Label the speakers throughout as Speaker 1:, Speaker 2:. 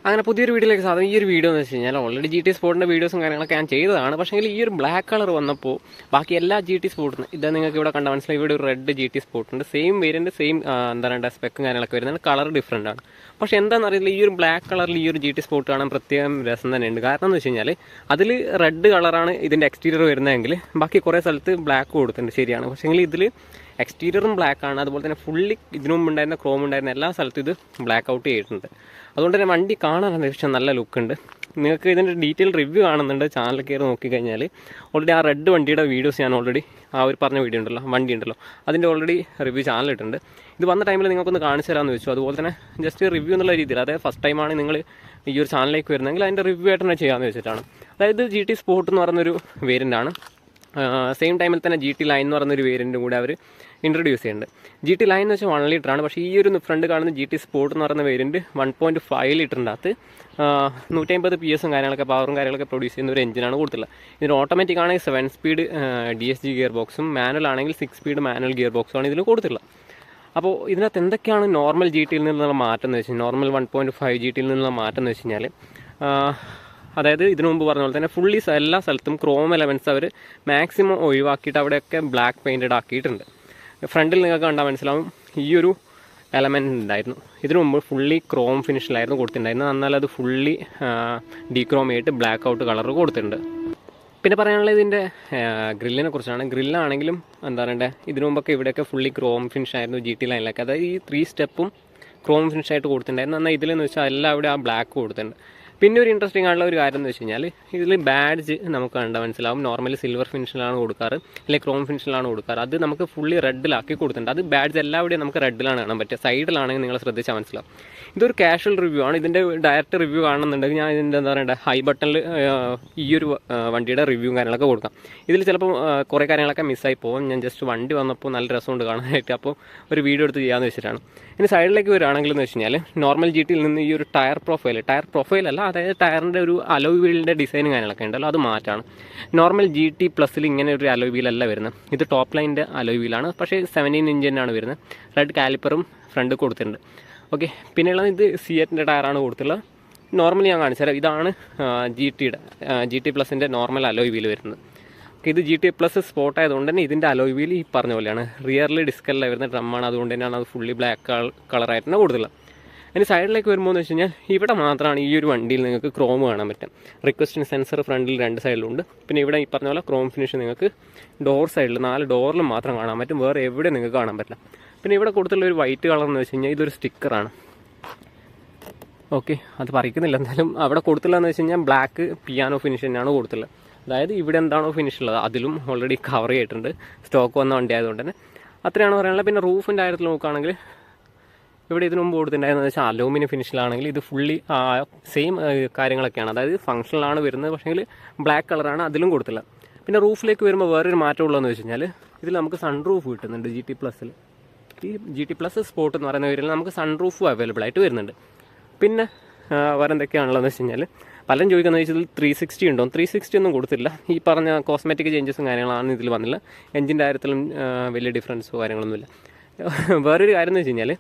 Speaker 1: അങ്ങനെ പുതിയൊരു വീഡിയോയിലേക്ക് സാധനം. ഈ ഒരു വീഡിയോ എന്ന് വെച്ച് കഴിഞ്ഞാൽ ഓൾറെഡി ജി ടി സ്പോർട്ടിൻ്റെ വീഡിയോസും കാര്യങ്ങളൊക്കെ ഞാൻ ചെയ്തതാണ്. പക്ഷേ ഈ ഒരു ബ്ലാക്ക് കളർ വന്നപ്പോൾ ബാക്കി എല്ലാ ജി ടി സ്പോർട്ടിന് ഇത് നിങ്ങൾക്ക് ഇവിടെ കണ്ട മനസ്സിലായി. ഇവിടെ ഒരു റെഡ് ജി ടി സ്പോർട്ടുണ്ട്, സെയിം വേരിയൻ്റ്, സെയിം എന്താ പറയുക സ്പെക്കും കാര്യങ്ങളൊക്കെ വരുന്നത്, കളർ ഡിഫറൻ്റ് ആണ്. പക്ഷേ എന്താണെന്ന് അറിയില്ല, ഈ ഒരു ബ്ലാക്ക് കളറിൽ ഈ ഒരു ജി ടി സ്പോർട്ട് കാണാൻ പ്രത്യേകം രസം തന്നെയുണ്ട്. കാരണം എന്ന് വെച്ച് കഴിഞ്ഞാൽ അതിൽ റെഡ് കളറാണ് ഇതിൻ്റെ എക്സ്റ്റീരിയർ വരുന്നതെങ്കിൽ ബാക്കി കുറേ സ്ഥലത്ത് ബ്ലാക്ക് കൊടുത്തിട്ടുണ്ട്, ശരിയാണ്. പക്ഷേ ഇതിൽ എക്സ്റ്റീരിയറും ബ്ലാക്ക് ആണ്, അതുപോലെ തന്നെ ഫുള്ളി ഇതിനു മുമ്പ് ഉണ്ടായിരുന്ന ക്രോം ഉണ്ടായിരുന്ന എല്ലാ സ്ഥലത്തും ഇത് ബ്ലാക്ക് ഔട്ട് ചെയ്തിട്ടുണ്ട്. അതുകൊണ്ട് തന്നെ വണ്ടി കാണാൻ അത്യാവശ്യം നല്ല ലുക്കുണ്ട്. നിങ്ങൾക്ക് ഇതിൻ്റെ ഡീറ്റെയിൽ റിവ്യൂ കാണുന്നുണ്ട്, ചാനൽ കയറി നോക്കിക്കഴിഞ്ഞാൽ ഓൾറെഡി ആ റെഡ് വണ്ടിയുടെ വീഡിയോസ് ഞാൻ ഓൾറെഡി ആ ഒരു പറഞ്ഞ വീഡിയോ ഉണ്ടല്ലോ, വണ്ടി ഉണ്ടല്ലോ, അതിൻ്റെ ഓൾറെഡി റിവ്യൂ ചാനലിട്ടുണ്ട്. ഇത് വന്ന ടൈമിൽ നിങ്ങൾക്കൊന്ന് കാണിച്ചു തരാമെന്ന് വെച്ചു. അതുപോലെ തന്നെ ജസ്റ്റ് റിവ്യൂ എന്നുള്ള രീതിയിൽ, അതായത് ഫസ്റ്റ് ടൈമാണ് നിങ്ങൾ ഈ ഒരു ചാനലിലേക്ക് വരുന്നതെങ്കിൽ അതിൻ്റെ റിവ്യൂ ആയിട്ട് തന്നെ ചെയ്യാമെന്ന് വെച്ചിട്ടാണ്. അതായത് ജി ടി സ്പോർട്ട് എന്ന് പറയുന്നൊരു വേരിയൻ്റാണ്. സെയിം ടൈമിൽ തന്നെ ജി ടി ലൈൻ എന്ന് പറയുന്നൊരു വേരിയൻറ്റും കൂടെ അവർ ഇൻട്രൊഡ്യൂസ് ചെയ്യുന്നുണ്ട്. ജി ടി ലൈൻ എന്ന് വെച്ചാൽ 1 ലിറ്ററാണ്. പക്ഷേ ഈ ഒരു ഫ്രണ്ട് കാണുന്ന ജി ടി സ്പോർട്ട് എന്ന് പറയുന്ന വേരിയൻറ്റ് 1.5 ലിറ്ററിൻ്റെ അകത്ത് 150 PS കാര്യങ്ങളൊക്കെ പവറും കാര്യങ്ങളൊക്കെ പ്രൊഡ്യൂസ് ചെയ്യുന്ന ഒരു എഞ്ചിനാണ് കൊടുത്തുള്ളത്. ഇതിന് ഓട്ടോമാറ്റിക് ആണെങ്കിൽ 7 സ്പീഡ് DSG ഗിയർ ബോക്സും, മാനുവൽ ആണെങ്കിൽ 6 സ്പീഡ് മാനുവൽ ഗിയർ ബോക്സുമാണ് ഇതിൽ കൊടുത്തുള്ളത്. അപ്പോൾ ഇതിനകത്ത് എന്തൊക്കെയാണ് നോർമൽ ജി ടിയിൽ നിന്നുള്ള മാറ്റം എന്ന് വെച്ച് കഴിഞ്ഞാൽ, നോർമൽ 1.5 ജി ടിയിൽ നിന്നുള്ള മാറ്റം എന്ന് വെച്ച് കഴിഞ്ഞാൽ, അതായത് ഇതിനു മുമ്പ് പറഞ്ഞ പോലെ തന്നെ ഫുള്ളി എല്ലാ സ്ഥലത്തും ക്രോം എലമെൻറ്റ്സ് അവർ മാക്സിമം ഒഴിവാക്കിയിട്ട് അവിടെയൊക്കെ ബ്ലാക്ക് പെയിൻറ്റഡ് ആക്കിയിട്ടുണ്ട്. ഫ്രണ്ടിൽ നിങ്ങൾക്ക് കണ്ടാൽ മനസ്സിലാവും ഈ ഒരു എലമെൻറ്റ് ഉണ്ടായിരുന്നു. ഇതിനു മുമ്പ് ഫുള്ളി ക്രോം ഫിനിഷിലായിരുന്നു കൊടുത്തിട്ടുണ്ടായിരുന്നത്. എന്നാൽ അത് ഫുള്ളി ഡീക്രോം ആയിട്ട് ബ്ലാക്ക് ഔട്ട് കളർ കൊടുത്തിട്ടുണ്ട്. പിന്നെ പറയാനുള്ളത് ഇതിൻ്റെ ഗ്രില്ലിനെ കുറിച്ചാണ്. ഗ്രില്ലാണെങ്കിലും എന്താ പറയണ്ടേ, ഇതിനു മുമ്പൊക്കെ ഇവിടെയൊക്കെ ഫുള്ളി ക്രോം ഫിനിഷ് ആയിരുന്നു ജി ടി ലൈനിലൊക്കെ. അതായത് ഈ 3 സ്റ്റെപ്പും ക്രോം ഫിനിഷായിട്ട് കൊടുത്തിട്ടുണ്ടായിരുന്നു. എന്നാൽ ഇതിലെന്ന് വെച്ചാൽ എല്ലാം അവിടെ ആ ബ്ലാക്ക് കൊടുത്തിട്ടുണ്ട്. പിന്നെ ഒരു ഇൻട്രസ്റ്റിംഗ് ആയിട്ടുള്ള ഒരു കാര്യം എന്ന് വെച്ച് കഴിഞ്ഞാൽ, ഇതിൽ ബാഡ്ജ് നമുക്ക് കണ്ടാൽ മനസ്സിലാവും. നോർമലി സിൽവർ ഫിനിഷിലാണ് കൊടുക്കാറ്, അല്ലെങ്കിൽ ക്രോം ഫിനിഷിലാണ് കൊടുക്കാറ്. അത് നമുക്ക് ഫുള്ളി റെഡിലാക്കി കൊടുത്തിട്ടുണ്ട്. അത് ബാഡ്ജ് എല്ലാവിടെയും നമുക്ക് റെഡിലാണ് കാണാൻ പറ്റുക. സൈഡിലാണെങ്കിൽ നിങ്ങൾ ശ്രദ്ധിച്ചാൽ മനസ്സിലാവും. ഇതൊരു കാഷ്വൽ റിവ്യൂ ആണ്. ഇതിൻ്റെ ഡയറക്റ്റ് റിവ്യൂ കാണുന്നുണ്ടെങ്കിൽ ഞാൻ ഇതിൻ്റെ എന്താ പറയുക ഹൈ ബട്ടണിൽ ഈ ഒരു വണ്ടിയുടെ റിവ്യൂ കാര്യങ്ങളൊക്കെ കൊടുക്കാം. ഇതിൽ ചിലപ്പോൾ കുറേ കാര്യങ്ങളൊക്കെ മിസ്സായി പോകും. ഞാൻ ജസ്റ്റ് വണ്ടി വന്നപ്പോൾ നല്ല രസമുണ്ട് കാണാനായിട്ട്, അപ്പോൾ ഒരു വീഡിയോ എടുത്ത് ചെയ്യാമെന്ന് വെച്ചിട്ടാണ്. ഇനി സൈഡിലേക്ക് വരികയാണെങ്കിൽ എന്ന് വെച്ച് കഴിഞ്ഞാൽ, നോർമൽ ജി ടിയിൽ നിന്ന് ഈ ഒരു ടയർ പ്രൊഫൈലല്ല, അതായത് ടയറിൻ്റെ ഒരു അലോയ് വീലിൻ്റെ ഡിസൈനും കാര്യങ്ങളൊക്കെ ഉണ്ടല്ലോ, അത് മാറ്റാണ്. നോർമൽ ജി ടി പ്ലസ്സിൽ ഇങ്ങനെ ഒരു അലോയ് വീലല്ല വരുന്നത്. ഇത് ടോപ്പ് ലൈനിൻ്റെ അലോയ് വീലാണ്. പക്ഷേ 17 ഇഞ്ച് തന്നെയാണ് വരുന്നത്. റെഡ് കാലിപ്പറും ഫ്രണ്ട് കൊടുത്തിട്ടുണ്ട്. ഓക്കെ, പിന്നെയുള്ളത് ഇത് സിയറ്റിൻ്റെ ടയറാണ് കൊടുത്തുള്ളത്. നോർമലി ഞാൻ കാണിച്ചു തരാം. ഇതാണ് ജി ടി പ്ലസിൻ്റെ നോർമൽ അലോയ് വീൽ വരുന്നത്. ഇത് ജി ടി പ്ലസ് സ്പോട്ട് ആയതുകൊണ്ട് തന്നെ ഇതിൻ്റെ അലോയ് വീൽ ഈ പറഞ്ഞ പോലെയാണ്. റിയറിൽ ഡിസ്കല്ല വരുന്ന ഡ്രമ്മാണ്, അതുകൊണ്ട് തന്നെയാണ് അത് ഫുള്ളി ബ്ലാക്ക് കളറായിട്ട് തന്നെ കൊടുത്തുള്ളത്. ഇനി സൈഡിലേക്ക് വരുമ്പോൾ എന്ന് വെച്ച് കഴിഞ്ഞാൽ, ഇവിടെ മാത്രമാണ് ഈ ഒരു വണ്ടിയിൽ നിങ്ങൾക്ക് ക്രോം കാണാൻ പറ്റും. റിക്വസ്റ്റിംഗ് സെൻസർ ഫ്രണ്ടിൽ 2 സൈഡിലുണ്ട്. പിന്നെ ഇവിടെ ഈ പറഞ്ഞ പോലെ ക്രോം ഫിനിഷ് നിങ്ങൾക്ക് ഡോർ സൈഡിൽ 4 ഡോറിലും മാത്രം കാണാൻ പറ്റും, വേറെ എവിടെ നിങ്ങൾക്ക് കാണാൻ പറ്റില്ല. പിന്നെ ഇവിടെ കൊടുത്തുള്ള ഒരു വൈറ്റ് കളർ എന്ന് വെച്ച് കഴിഞ്ഞാൽ ഇതൊരു സ്റ്റിക്കറാണ്. ഓക്കെ, അത് പറിക്കുന്നില്ല. എന്തായാലും അവിടെ കൊടുത്തുള്ളതെന്ന് വെച്ച് കഴിഞ്ഞാൽ ബ്ലാക്ക് പിയാനോ ഫിനിഷ് തന്നെയാണ് കൊടുത്തുള്ളത്. അതായത് ഇവിടെ എന്താണോ ഫിനിഷ് ഉള്ളത് അതിലും ഓൾറെഡി കവർ ചെയ്തിട്ടുണ്ട്, സ്റ്റോക്ക് വന്ന വണ്ടി ആയതുകൊണ്ട് തന്നെ. അത്രയാണ് പറയാനുള്ളത്. പിന്നെ റൂഫിൻ്റെ കാര്യത്തിൽ നോക്കുകയാണെങ്കിൽ, ഇവിടെ ഇതിനു മുമ്പ് കൊടുത്തിട്ടുണ്ടായിരുന്നത് വെച്ചാൽ അലൂമിനിയം ഫിനിഷിലാണെങ്കിൽ ഇത് ഫുള്ളി സെയിം കാര്യങ്ങളൊക്കെയാണ്. അതായത് ഫംഗ്ഷനിലാണ് വരുന്നത്, പക്ഷേങ്കിൽ ബ്ലാക്ക് കളറാണ് അതിലും കൊടുത്തില്ല. പിന്നെ റൂഫിലേക്ക് വരുമ്പോൾ വേറൊരു മാറ്റം ഉള്ളതെന്ന് വെച്ച് കഴിഞ്ഞാൽ, ഇതിൽ നമുക്ക് സൺ റൂഫ് കിട്ടുന്നുണ്ട്. ജി ടി പ്ലസ്സിൽ, ഈ ജി ടി പ്ലസ് സ്പോർട്ട് എന്ന് പറയുന്ന പേരിൽ നമുക്ക് സൺ റൂഫും അവൈലബിൾ ആയിട്ട് വരുന്നുണ്ട്. പിന്നെ വേറെ എന്തൊക്കെയാണുള്ളതെന്ന് വെച്ച് കഴിഞ്ഞാൽ, പലരും ചോദിക്കുന്നത് വെച്ചാൽ 360 ഉണ്ടോ? 360 ഒന്നും കൊടുത്തില്ല. ഈ പറഞ്ഞ കോസ്മെറ്റിക് ചേഞ്ചസും കാര്യങ്ങളാണ് ഇതിൽ വന്നില്ല. എഞ്ചിൻ്റെ കാര്യത്തിലും വലിയ ഡിഫറൻസോ കാര്യങ്ങളൊന്നുമില്ല. വേറൊരു കാര്യം എന്ന് വെച്ച് കഴിഞ്ഞാൽ,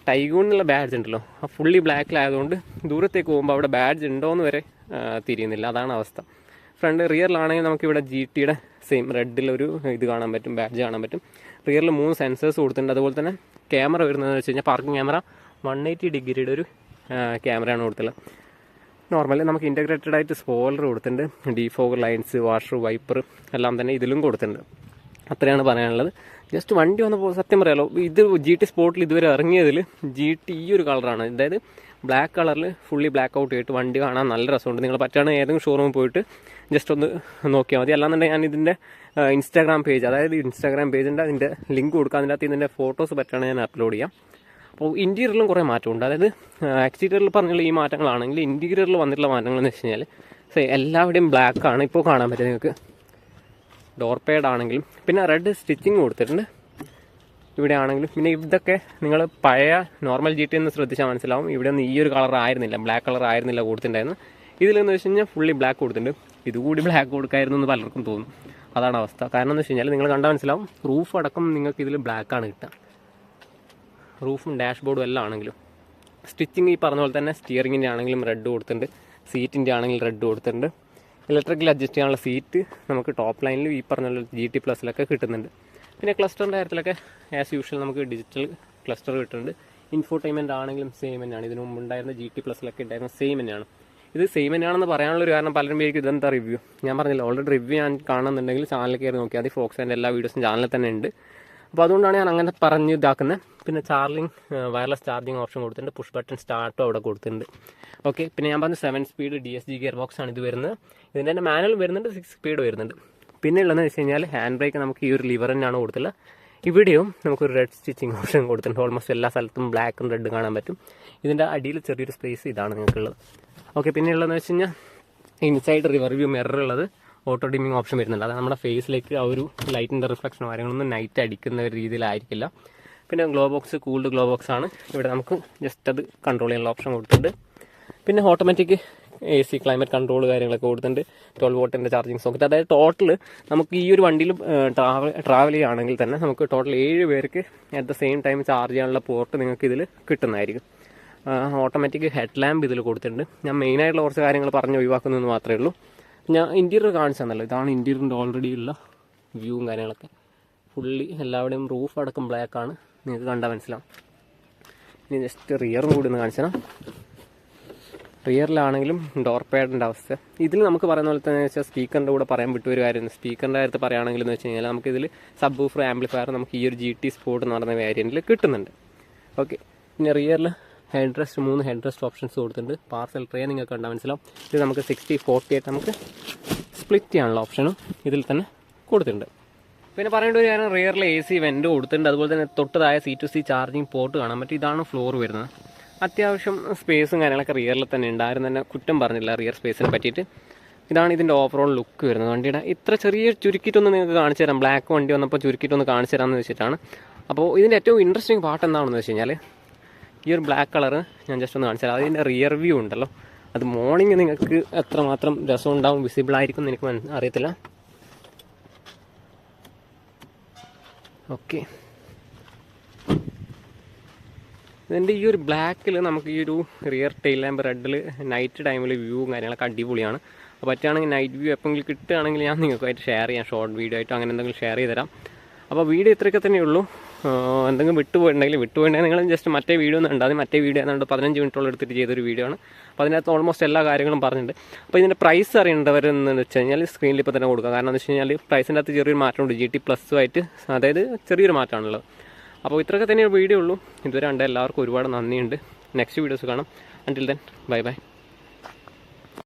Speaker 1: ടൈഗൂൺ എന്നുള്ള ബാഡ്ജ് ഉണ്ടല്ലോ, ആ ഫുള്ളി ബ്ലാക്കിലായതുകൊണ്ട് ദൂരത്തേക്ക് പോകുമ്പോൾ അവിടെ ബാഡ്ജ് ഉണ്ടോയെന്ന് വരെ തിരിയുന്നില്ല. അതാണ് അവസ്ഥ. ഫ്രണ്ട് റിയറിലാണെങ്കിൽ നമുക്കിവിടെ ജി ടിയുടെ സെയിം റെഡിലൊരു ഇത് കാണാൻ പറ്റും, ബാഡ്ജ് കാണാൻ പറ്റും. റിയറിൽ 3 സെൻസേഴ്സ് കൊടുത്തിട്ടുണ്ട്. അതുപോലെ തന്നെ ക്യാമറ വരുന്നതെന്ന് വെച്ച് കഴിഞ്ഞാൽ, പാർക്കിംഗ് ക്യാമറ 180 ഡിഗ്രിയുടെ ഒരു ക്യാമറയാണ് കൊടുത്തുള്ളത്. നോർമലി നമുക്ക് ഇൻറ്റഗ്രേറ്റഡ് ആയിട്ട് സ്പോയിലർ കൊടുത്തിട്ടുണ്ട്. ഡീഫോഗർ ലൈൻസ്, വാഷർ, വൈപ്പർ എല്ലാം തന്നെ ഇതിലും കൊടുത്തിട്ടുണ്ട്. അത്രയാണ് പറയാനുള്ളത്. ജസ്റ്റ് വണ്ടി വന്നപ്പോൾ സത്യം പറയാമല്ലോ, ഇത് ജി ടി സ്പോർട്ടിൽ ഇതുവരെ ഇറങ്ങിയതിൽ ജി ടി ഈ ഒരു കളറാണ്. അതായത് ബ്ലാക്ക് കളറിൽ ഫുള്ളി ബ്ലാക്ക് ഔട്ട് ചെയ്തിട്ട് വണ്ടി കാണാൻ നല്ല രസമുണ്ട്. നിങ്ങൾ പറ്റുകയാണെങ്കിൽ ഏതെങ്കിലും ഷോറൂമിൽ പോയിട്ട് ജസ്റ്റ് ഒന്ന് നോക്കിയാൽ മതി. അല്ലാന്നുണ്ടെങ്കിൽ ഞാൻ ഇതിൻ്റെ ഇൻസ്റ്റാഗ്രാം പേജ്, അതായത് ഇൻസ്റ്റാഗ്രാം പേജിൻ്റെ അതിൻ്റെ ലിങ്ക് കൊടുക്കുക. അതിൻ്റെ അകത്ത് ഇതിൻ്റെ ഫോട്ടോസ് പറ്റുകയാണെങ്കിൽ ഞാൻ അപ്ലോഡ് ചെയ്യാം. അപ്പോൾ ഇൻറ്റീരിയറിലും കുറേ മാറ്റമുണ്ട്. അതായത് എക്സ്റ്റീരിയറിൽ പറഞ്ഞുള്ള ഈ മാറ്റങ്ങളാണെങ്കിൽ, ഇൻറ്റീരിയറിൽ വന്നിട്ടുള്ള മാറ്റങ്ങളെന്ന് വെച്ച് കഴിഞ്ഞാൽ എല്ലാവിടെയും ബ്ലാക്കാണ് ഇപ്പോൾ കാണാൻ പറ്റും നിങ്ങൾക്ക്. ഡോർ പേഡ് ആണെങ്കിലും, പിന്നെ റെഡ് സ്റ്റിച്ചിങ് കൊടുത്തിട്ടുണ്ട് ഇവിടെ ആണെങ്കിലും. പിന്നെ ഇതൊക്കെ നിങ്ങൾ പഴയ നോർമൽ ജി ടി എന്ന് ശ്രദ്ധിച്ചാൽ മനസ്സിലാവും, ഇവിടെ ഒന്നും ഈ ഒരു കളർ ആയിരുന്നില്ല, ബ്ലാക്ക് കളർ ആയിരുന്നില്ല കൊടുത്തിട്ടുണ്ടായിരുന്നു. ഇതിലെന്ന് വെച്ച് കഴിഞ്ഞാൽ ഫുള്ളി ബ്ലാക്ക് കൊടുത്തിട്ടുണ്ട്. ഇതുകൂടി ബ്ലാക്ക് കൊടുക്കായിരുന്നു എന്ന് പലർക്കും തോന്നും. അതാണ് അവസ്ഥ. കാരണം എന്ന് വെച്ച് കഴിഞ്ഞാൽ, നിങ്ങൾ കണ്ടാൽ മനസ്സിലാവും, റൂഫ് അടക്കം നിങ്ങൾക്ക് ഇതിൽ ബ്ലാക്കാണ് കിട്ടുക. റൂഫും ഡാഷ്ബോർഡും എല്ലാം ആണെങ്കിലും സ്റ്റിച്ചിങ് ഈ പറഞ്ഞ പോലെ തന്നെ സ്റ്റിയറിങ്ങിൻ്റെ ആണെങ്കിലും റെഡ് കൊടുത്തിട്ടുണ്ട്, സീറ്റിൻ്റെ ആണെങ്കിലും റെഡ് കൊടുത്തിട്ടുണ്ട്. ഇലക്ട്രിക്കൽ അഡ്ജസ്റ്റ് ചെയ്യാനുള്ള സീറ്റ് നമുക്ക് ടോപ്പ് ലൈനിലും ഈ പറഞ്ഞ GT+ലൊക്കെ കിട്ടുന്നുണ്ട്. പിന്നെ ക്ലസ്റ്ററിൻ്റെ കാര്യത്തിലൊക്കെ ആസ് യൂഷ്വൽ നമുക്ക് ഡിജിറ്റൽ ക്ലസ്റ്റർ കിട്ടുന്നുണ്ട്. ഇൻഫോർടൈൻമെൻറ്റ് ആണെങ്കിലും സെയിം തന്നെയാണ്, ഇതിനു മുമ്പ് ഉണ്ടായിരുന്ന GT+ലൊക്കെ ഉണ്ടായിരുന്ന സെയിം തന്നെയാണ്. ഇത് സെയിം തന്നെയാണെന്ന് പറയാനുള്ളൊരു കാരണം പലരും പേർക്ക് ഇതെന്താ റിവ്യൂ, ഞാൻ പറഞ്ഞില്ല ഓൾറെഡി റിവ്യൂ ഞാൻ കാണുന്നുണ്ടെങ്കിൽ ചാനലിൽ കയറി നോക്കിയാൽ മതി. ഫോക്സിൻ്റെ എല്ലാ വീഡിയോസും ചാനലിൽ തന്നെ ഉണ്ട്. അപ്പോൾ അതുകൊണ്ടാണ് ഞാൻ അങ്ങനെ പറഞ്ഞ് ഇതാക്കുന്നത്. പിന്നെ വയർലെസ് ചാർജിങ് ഓപ്ഷൻ കൊടുത്തിട്ടുണ്ട്, പുഷ് ബട്ടൺ സ്റ്റാർട്ടും അവിടെ കൊടുത്തിട്ടുണ്ട്. ഓക്കെ, പിന്നെ ഞാൻ പറഞ്ഞ 7 സ്പീഡ് DSG ഗിയർ ബോക്സ് ആണ് ഇത് വരുന്നത്. ഇതിൻ്റെ തന്നെ മാനുവൽ വരുന്നുണ്ട്, 6 സ്പീഡ് വരുന്നുണ്ട്. പിന്നെ ഉള്ളതെന്ന് വെച്ച് കഴിഞ്ഞാൽ ഹാൻഡ് ബ്രേക്ക് നമുക്ക് ഈ ഒരു ലിവർ തന്നെയാണ് കൊടുത്തില്ല. ഇവിടെയും നമുക്കൊരു റെഡ് സ്റ്റിച്ചിങ് ഓപ്ഷൻ കൊടുത്തിട്ടുണ്ട്. ഓൾമോസ്റ്റ് എല്ലാ സ്ഥലത്തും ബ്ലാക്കും റെഡും കാണാൻ പറ്റും. ഇതിൻ്റെ അടിയിൽ ചെറിയൊരു സ്പേസ് ഇതാണ് നിങ്ങൾക്കുള്ളത്. ഓക്കെ, പിന്നെ ഉള്ളതെന്ന് വെച്ച് കഴിഞ്ഞാൽ ഇൻസൈഡ് റിവർ വ്യൂ മിറർ ഉള്ളത് ഓട്ടോ ഡിമ്മിങ് ഓപ്ഷൻ വരുന്നുണ്ട്. അത് നമ്മുടെ ഫേസിലേക്ക് ആ ഒരു ലൈറ്റിൻ്റെ റിഫ്ലക്ഷൻ കാര്യങ്ങളൊന്നും നൈറ്റ് അടിക്കുന്ന ഒരു രീതിയിലായിരിക്കില്ല. പിന്നെ കൂൾഡ് ഗ്ലോ ബോക്സ് ആണ്. ഇവിടെ നമുക്ക് ജസ്റ്റ് അത് കൺട്രോൾ ചെയ്യാനുള്ള ഓപ്ഷൻ കൊടുത്തിട്ടുണ്ട്. പിന്നെ ഓട്ടോമാറ്റിക് AC ക്ലൈമറ്റ് കൺട്രോൾ കാര്യങ്ങളൊക്കെ കൊടുത്തിട്ടുണ്ട്. 12 വോട്ടിൻ്റെ ചാർജിങ് സോക്കറ്റ്. അതായത് ടോട്ടൽ നമുക്ക് ഈ ഒരു വണ്ടിയിൽ ട്രാവൽ ചെയ്യുകയാണെങ്കിൽ തന്നെ നമുക്ക് ടോട്ടൽ 7 പേർക്ക് at the same time charge ചെയ്യാനുള്ള പോർട്ട് നിങ്ങൾക്ക് ഇതിൽ കിട്ടുന്നതായിരിക്കും. ഓട്ടോമാറ്റിക് ഹെഡ് ലാമ്പ് ഇതിൽ കൊടുത്തിട്ടുണ്ട്. ഞാൻ മെയിനായിട്ടുള്ള കുറച്ച് കാര്യങ്ങൾ പറഞ്ഞ് ഒഴിവാക്കുന്നതെന്ന് മാത്രമേ ഉള്ളൂ. ഞാൻ ഇൻറ്റീരിയർ കാണിച്ചു തന്നല്ലോ, ഇതാണ് ഇൻറ്റീരിയറിൻ്റെ ഓൾറെഡി ഉള്ള വ്യൂവും കാര്യങ്ങളൊക്കെ. ഫുള്ളി എല്ലാവിടെയും റൂഫ് അടക്കം ബ്ലാക്കാണ്, നിങ്ങൾക്ക് കണ്ടാൽ മനസ്സിലാവും. ഇനി ജസ്റ്റ് റിയറും കൂടി ഒന്ന് കാണിച്ചു തരാം. റിയറിലാണെങ്കിലും ഡോർ പാഡിൻ്റെ അവസ്ഥ ഇതിൽ നമുക്ക് പറയുന്ന പോലെ തന്നെ വെച്ചാൽ സ്പീക്കറിൻ്റെ കൂടെ പറയാൻ വിട്ടൊരു കാര്യം, സ്പീക്കറിൻ്റെ കാര്യത്തിൽ പറയുകയാണെങ്കിൽ എന്ന് വെച്ച് കഴിഞ്ഞാൽ നമുക്കിതിൽ സബ് വൂഫർ ആംപ്ലിഫയർ നമുക്ക് ഈ ഒരു GT സ്പോർട്ട് എന്ന് പറയുന്ന വേരിയൻറ്റിൽ കിട്ടുന്നുണ്ട്. ഓക്കെ, പിന്നെ റിയറിൽ 3 ഹെഡ് റെസ്റ്റ് ഓപ്ഷൻസ് കൊടുത്തിട്ടുണ്ട്. പാർസൽ ട്രേ നിങ്ങൾക്ക് കണ്ടാൽ മനസ്സിലാവും. ഇത് നമുക്ക് 60/40 നമുക്ക് സ്പ്ലിറ്റ് ചെയ്യാനുള്ള ഓപ്ഷനും ഇതിൽ തന്നെ കൊടുത്തിട്ടുണ്ട്. പിന്നെ പറയേണ്ട ഒരു കാര്യം, റിയറിൽ AC വെൻ്റ് കൊടുത്തിട്ടുണ്ട്. അതുപോലെ തന്നെ തൊട്ടതായ C2C ചാർജിങ് പോർട്ട് കാണാൻ പറ്റും. ഇതാണ് ഫ്ലോർ വരുന്നത്. അത്യാവശ്യം സ്പേസും കാര്യങ്ങളൊക്കെ റിയറിൽ തന്നെ ഉണ്ടായിരുന്നു, തന്നെ കുറ്റം പറഞ്ഞില്ല റിയർ സ്പേസിനെ പറ്റിയിട്ട്. ഇതാണ് ഇതിൻ്റെ ഓവറോൾ ലുക്ക് വരുന്നത്. വണ്ടിയുടെ ഇത്ര ചെറിയ ചുരുക്കിയിട്ടൊന്ന് നിങ്ങൾക്ക് കാണിച്ചു തരാം, ബ്ലാക്ക് വണ്ടി വന്നപ്പോൾ ചുരുക്കിയിട്ടൊന്ന് കാണിച്ചു തരാമെന്ന് വെച്ചിട്ടാണ്. അപ്പോൾ ഇതിൻ്റെ ഏറ്റവും ഇൻട്രസ്റ്റിംഗ് പാർട്ട് എന്താണെന്ന് വെച്ച് കഴിഞ്ഞാൽ ഈ ഒരു ബ്ലാക്ക് കളർ ഞാൻ ജസ്റ്റ് ഒന്ന് കാണിച്ചു തരാം. അതിൻ്റെ റിയർ വ്യൂ ഉണ്ടല്ലോ, അത് മോർണിംഗ് നിങ്ങൾക്ക് എത്രമാത്രം രസം ഉണ്ടാവും, വിസിബിൾ ആയിരിക്കും എന്ന് എനിക്ക് അറിയത്തില്ല. ഓക്കെ, ഇതിൻ്റെ ഈ ഒരു ബ്ലാക്കിൽ നമുക്ക് ഈ ഒരു റിയർ ടെയിൽ ലാമ്പ് റെഡിൽ നൈറ്റ് ടൈമിൽ വ്യൂ കാര്യങ്ങളൊക്കെ അടിപൊളിയാണ്. അപ്പോൾ പറ്റുകയാണെങ്കിൽ നൈറ്റ് വ്യൂ എപ്പോഴെങ്കിലും കിട്ടുകയാണെങ്കിൽ ഞാൻ നിങ്ങൾക്കായിട്ട് ഷെയർ ചെയ്യാം, ഷോർട്ട് വീഡിയോ ആയിട്ടോ അങ്ങനെ എന്തെങ്കിലും ഷെയർ ചെയ്ത് തരാം. അപ്പോൾ വീഡിയോ ഇത്രയൊക്കെ തന്നെയുള്ളൂ. എന്തെങ്കിലും വിട്ടുപോയിട്ടുണ്ടെങ്കിൽ നിങ്ങൾ ജസ്റ്റ് മറ്റേ വീഡിയോ ഒന്നും ഉണ്ടാകും. മറ്റേ വീഡിയോ ഏതാണ്ട് 15 മിനിറ്റോളം എടുത്തിട്ട് ചെയ്തൊരു വീഡിയോ ആണ്. അപ്പോൾ അതിനകത്ത് ഓൾമോസ്റ്റ് എല്ലാ കാര്യങ്ങളും പറഞ്ഞിട്ടുണ്ട്. അപ്പോൾ ഇതിൻ്റെ പ്രൈസ് അറിയേണ്ടവരെന്ന് വെച്ച് കഴിഞ്ഞാൽ സ്ക്രീനിൽ ഇപ്പോൾ തന്നെ കൊടുക്കുക. കാരണം എന്ന് വെച്ച് കഴിഞ്ഞാൽ പ്രൈസിൻ്റെ അകത്ത് ചെറിയൊരു മാറ്റമുണ്ട്, GT+ആയിട്ട്, അതായത് ചെറിയൊരു മാറ്റമാണുള്ളത്. അപ്പോൾ ഇത്രയൊക്കെ തന്നെ വീഡിയോ ഉള്ളൂ. ഇതുവരെ ഉണ്ട്. എല്ലാവർക്കും ഒരുപാട് നന്ദിയുണ്ട്. നെക്സ്റ്റ് വീഡിയോസ് കാണാം. Until then bye bye.